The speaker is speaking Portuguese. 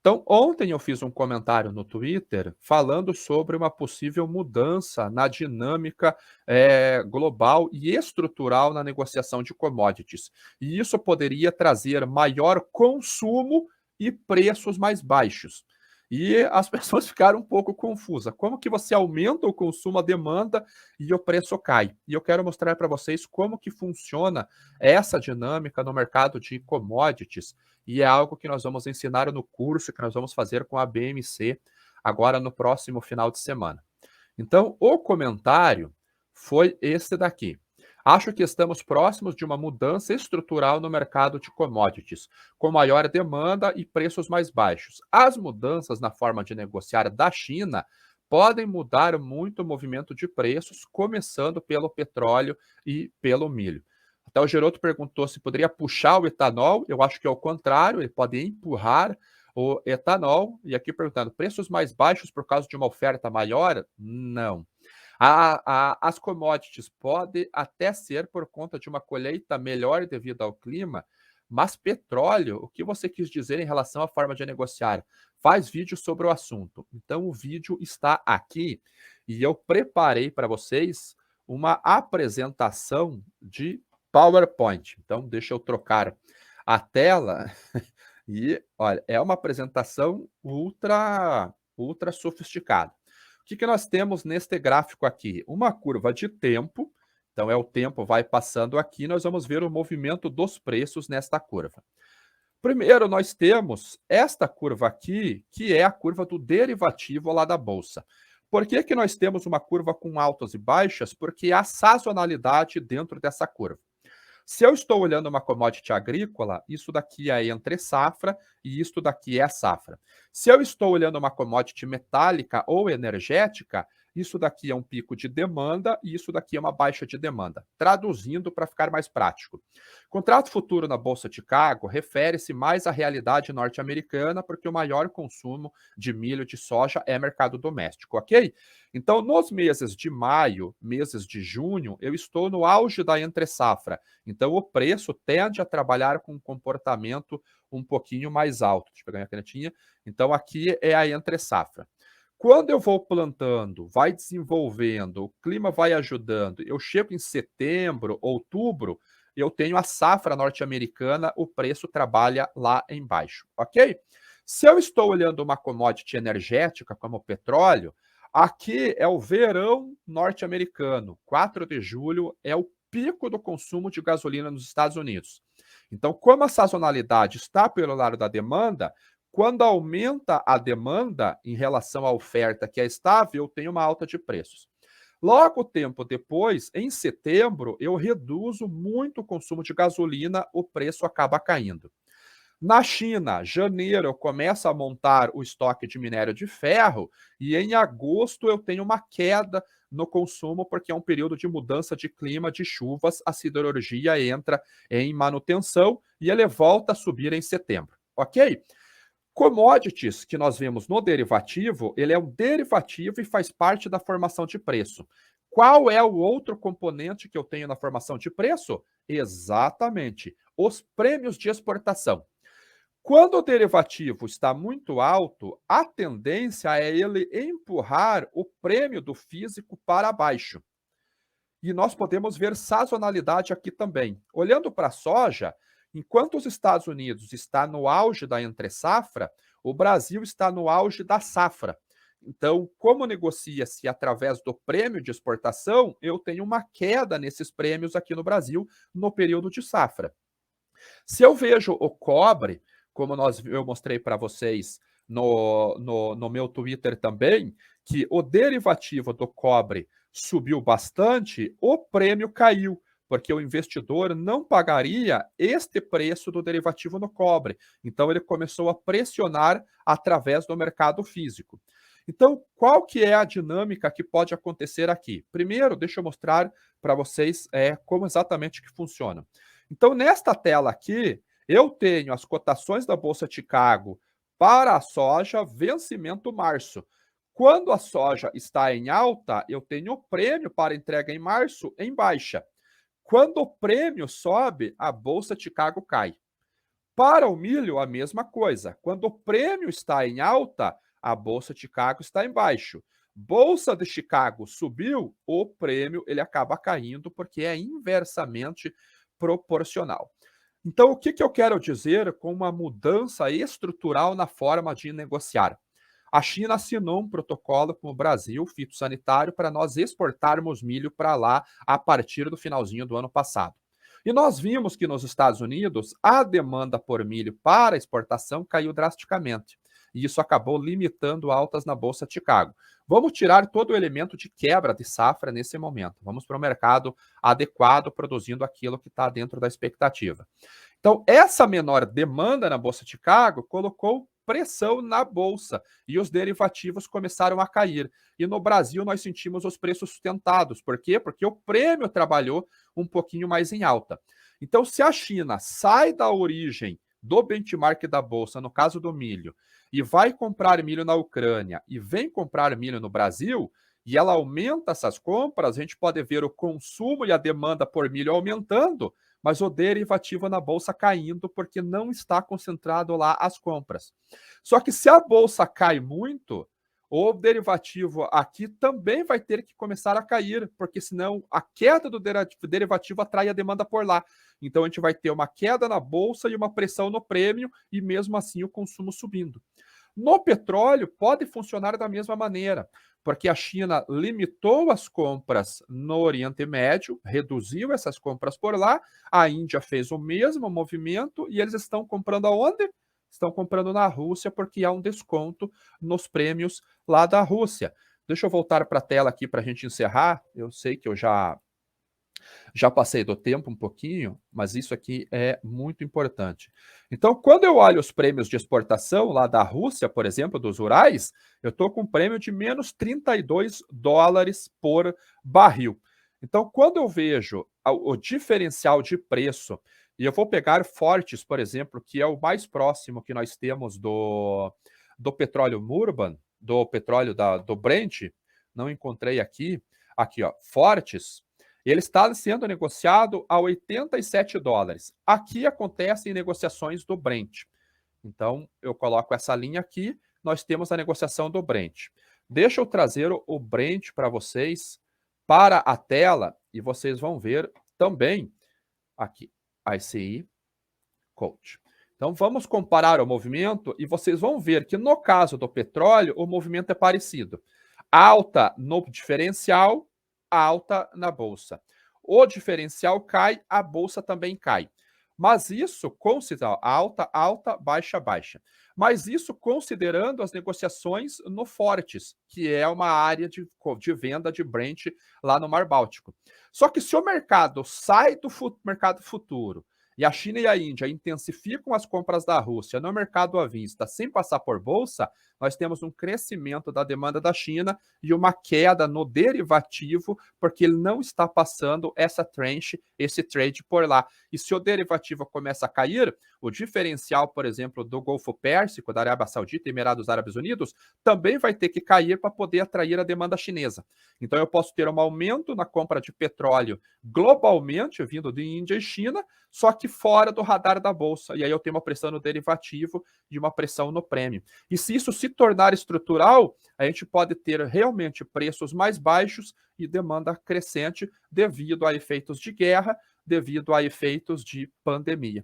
Então, ontem eu fiz um comentário no Twitter falando sobre uma possível mudança na dinâmica global e estrutural na negociação de commodities. E isso poderia trazer maior consumo e preços mais baixos. E as pessoas ficaram um pouco confusas. Como que você aumenta o consumo, a demanda e o preço cai? E eu quero mostrar para vocês como que funciona essa dinâmica no mercado de commodities e é algo que nós vamos ensinar no curso que nós vamos fazer com a BMC agora no próximo final de semana. Então, o comentário foi esse daqui. Acho que estamos próximos de uma mudança estrutural no mercado de commodities, com maior demanda e preços mais baixos. As mudanças na forma de negociar da China podem mudar muito o movimento de preços, começando pelo petróleo e pelo milho. Até o Geroto perguntou se poderia puxar o etanol. Eu acho que é o contrário, ele pode empurrar o etanol. E aqui perguntando, preços mais baixos por causa de uma oferta maior? Não. As commodities podem até ser por conta de uma colheita melhor devido ao clima, mas petróleo, o que você quis dizer em relação à forma de negociar? Faz vídeo sobre o assunto. Então o vídeo está aqui e eu preparei para vocês uma apresentação de PowerPoint. Então deixa eu trocar a tela e olha, é uma apresentação ultra sofisticada. O que nós temos neste gráfico aqui? Uma curva de tempo, então o tempo vai passando aqui, nós vamos ver o movimento dos preços nesta curva. Primeiro, nós temos esta curva aqui, que é a curva do derivativo lá da bolsa. Por que nós temos uma curva com altas e baixas? Porque há sazonalidade dentro dessa curva. Se eu estou olhando uma commodity agrícola, isso daqui é entre safra e isto daqui é a safra. Se eu estou olhando uma commodity metálica ou energética, isso daqui é um pico de demanda e isso daqui é uma baixa de demanda. Traduzindo para ficar mais prático. Contrato futuro na Bolsa de Chicago refere-se mais à realidade norte-americana, porque o maior consumo de milho e de soja é mercado doméstico, ok? Então, nos meses de maio, meses de junho, eu estou no auge da entre-safra. Então, o preço tende a trabalhar com um comportamento um pouquinho mais alto. Deixa eu pegar minha canetinha. Então, aqui é a entre-safra. Quando eu vou plantando, vai desenvolvendo, o clima vai ajudando, eu chego em setembro, outubro, eu tenho a safra norte-americana, o preço trabalha lá embaixo, ok? Se eu estou olhando uma commodity energética, como o petróleo, aqui é o verão norte-americano. 4 de julho é o pico do consumo de gasolina nos Estados Unidos. Então, como a sazonalidade está pelo lado da demanda, quando aumenta a demanda em relação à oferta que é estável, eu tenho uma alta de preços. Logo tempo depois, em setembro, eu reduzo muito o consumo de gasolina, o preço acaba caindo. Na China, janeiro eu começo a montar o estoque de minério de ferro e em agosto eu tenho uma queda no consumo porque é um período de mudança de clima, de chuvas, a siderurgia entra em manutenção e ele volta a subir em setembro, ok? Commodities que nós vemos no derivativo, ele é um derivativo e faz parte da formação de preço. Qual é o outro componente que eu tenho na formação de preço? Exatamente, os prêmios de exportação. Quando o derivativo está muito alto, a tendência é ele empurrar o prêmio do físico para baixo. E nós podemos ver sazonalidade aqui também. Olhando para a soja, enquanto os Estados Unidos está no auge da entre-safra, o Brasil está no auge da safra. Então, como negocia-se através do prêmio de exportação, eu tenho uma queda nesses prêmios aqui no Brasil no período de safra. Se eu vejo o cobre, como eu mostrei para vocês no meu Twitter também, que o derivativo do cobre subiu bastante, o prêmio caiu, porque o investidor não pagaria este preço do derivativo no cobre. Então ele começou a pressionar através do mercado físico. Então, qual que é a dinâmica que pode acontecer aqui? Primeiro, deixa eu mostrar para vocês como exatamente que funciona. Então, nesta tela aqui, eu tenho as cotações da Bolsa de Chicago para a soja, vencimento março. Quando a soja está em alta, eu tenho o prêmio para entrega em março em baixa. Quando o prêmio sobe, a Bolsa de Chicago cai. Para o milho, a mesma coisa. Quando o prêmio está em alta, a Bolsa de Chicago está em baixo. Bolsa de Chicago subiu, o prêmio ele acaba caindo porque é inversamente proporcional. Então, o que, que eu quero dizer com uma mudança estrutural na forma de negociar? A China assinou um protocolo com o Brasil, fitossanitário, para nós exportarmos milho para lá a partir do finalzinho do ano passado. E nós vimos que nos Estados Unidos a demanda por milho para exportação caiu drasticamente. E isso acabou limitando altas na Bolsa de Chicago. Vamos tirar todo o elemento de quebra de safra nesse momento. Vamos para o mercado adequado, produzindo aquilo que está dentro da expectativa. Então, essa menor demanda na Bolsa de Chicago colocou pressão na bolsa e os derivativos começaram a cair. E no Brasil nós sentimos os preços sustentados. Por quê? Porque o prêmio trabalhou um pouquinho mais em alta. Então, se a China sai da origem do benchmark da bolsa, no caso do milho, e vai comprar milho na Ucrânia e vem comprar milho no Brasil, e ela aumenta essas compras, a gente pode ver o consumo e a demanda por milho aumentando, mas o derivativo na bolsa caindo porque não está concentrado lá as compras. Só que se a bolsa cai muito, o derivativo aqui também vai ter que começar a cair, porque senão a queda do derivativo atrai a demanda por lá. Então a gente vai ter uma queda na bolsa e uma pressão no prêmio e mesmo assim o consumo subindo. No petróleo pode funcionar da mesma maneira, porque a China limitou as compras no Oriente Médio, reduziu essas compras por lá, a Índia fez o mesmo movimento e eles estão comprando aonde? Estão comprando na Rússia porque há um desconto nos prêmios lá da Rússia. Deixa eu voltar para a tela aqui para a gente encerrar. Eu sei que eu já passei do tempo um pouquinho, mas isso aqui é muito importante. Então, quando eu olho os prêmios de exportação lá da Rússia, por exemplo, dos Urais, eu estou com um prêmio de menos $32 por barril. Então, quando eu vejo o diferencial de preço, e eu vou pegar Fortes, por exemplo, que é o mais próximo que nós temos do petróleo Murban, do petróleo do Brent, não encontrei aqui, ó, Fortes, ele está sendo negociado a $87. Aqui acontecem negociações do Brent. Então, eu coloco essa linha aqui, nós temos a negociação do Brent. Deixa eu trazer o Brent para vocês, para a tela, e vocês vão ver também aqui, ICI Coach. Então, vamos comparar o movimento e vocês vão ver que no caso do petróleo, o movimento é parecido. Alta no diferencial, alta na bolsa. O diferencial cai, a bolsa também cai. Mas isso, considerando alta, alta, baixa, baixa. Mas isso considerando as negociações no Fortes, que é uma área de venda de Brent lá no Mar Báltico. Só que se o mercado sai do mercado futuro e a China e a Índia intensificam as compras da Rússia no mercado à vista sem passar por bolsa, nós temos um crescimento da demanda da China e uma queda no derivativo, porque ele não está passando essa tranche, esse trade por lá. E se o derivativo começa a cair, o diferencial, por exemplo, do Golfo Pérsico, da Arábia Saudita e Emirados Árabes Unidos, também vai ter que cair para poder atrair a demanda chinesa. Então eu posso ter um aumento na compra de petróleo globalmente, vindo de Índia e China, só que fora do radar da bolsa. E aí eu tenho uma pressão no derivativo e uma pressão no prêmio. E se isso se tornar estrutural, a gente pode ter realmente preços mais baixos e demanda crescente devido a efeitos de guerra, devido a efeitos de pandemia.